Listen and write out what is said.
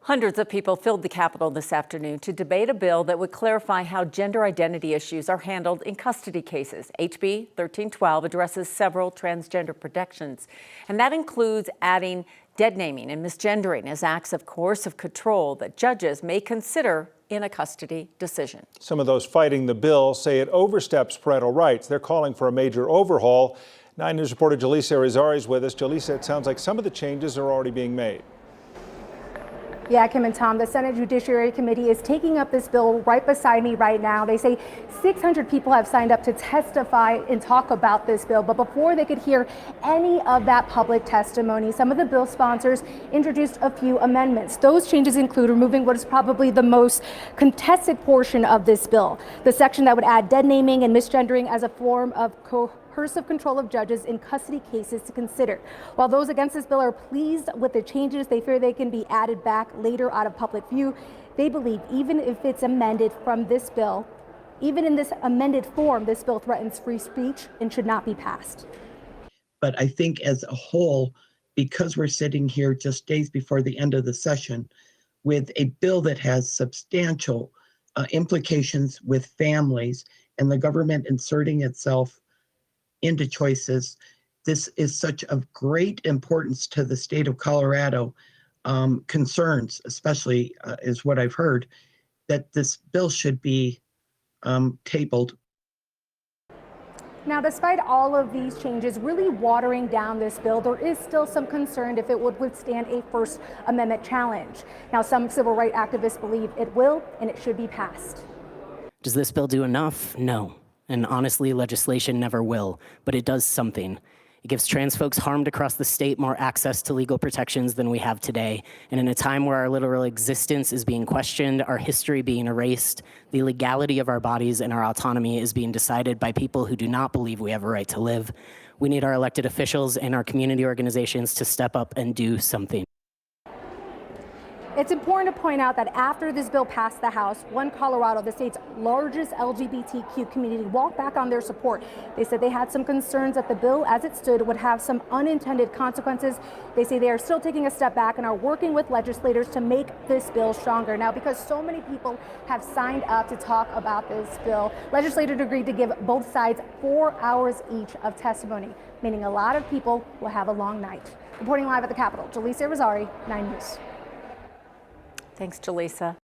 Hundreds of people filled the Capitol this afternoon to debate a bill that would clarify how gender identity issues are handled in custody cases. HB 1312 addresses several transgender protections, and that includes adding dead naming and misgendering as acts of coercive control that judges may consider in a custody decision. Some of those fighting the bill say it oversteps parental rights. They're calling for a major overhaul. 9 News reporter Judiciary is with us. Jaleesa, it sounds like some of the changes are already being made. Yeah, Kim and Tom, the Senate Judiciary Committee is taking up this bill right beside me right now. They say 600 people have signed up to testify and talk about this bill. But before they could hear any of that public testimony, some of the bill sponsors introduced a few amendments. Those changes include removing what is probably the most contested portion of this bill, the section that would add dead naming and misgendering as a form of coercive control of judges in custody cases to consider. While those against this bill are pleased with the changes, they fear they can be added back later out of public view. They believe even if it's amended from this bill, even in this amended form, this bill threatens free speech and should not be passed. But I think as a whole, because we're sitting here just days before the end of the session with a bill that has substantial implications with families and the government inserting itself into choices, this is such of great importance to the state of Colorado. Concerns, especially is what I've heard, that this bill should be tabled. Now, despite all of these changes really watering down this bill, there is still some concern if it would withstand a First Amendment challenge. Now, some civil rights activists believe it will and it should be passed. Does this bill do enough? No. And honestly, legislation never will, but it does something. It gives trans folks harmed across the state more access to legal protections than we have today. And in a time where our literal existence is being questioned, our history being erased, the legality of our bodies and our autonomy is being decided by people who do not believe we have a right to live, we need our elected officials and our community organizations to step up and do something. It's important to point out that after this bill passed the House, One Colorado, the state's largest LGBTQ community, walked back on their support. They said they had some concerns that the bill as it stood would have some unintended consequences. They say they are still taking a step back and are working with legislators to make this bill stronger. Now, because so many people have signed up to talk about this bill, legislators agreed to give both sides 4 hours each of testimony, meaning a lot of people will have a long night. Reporting live at the Capitol, Jaleesa Rosari, 9 News. Thanks, Jaleesa.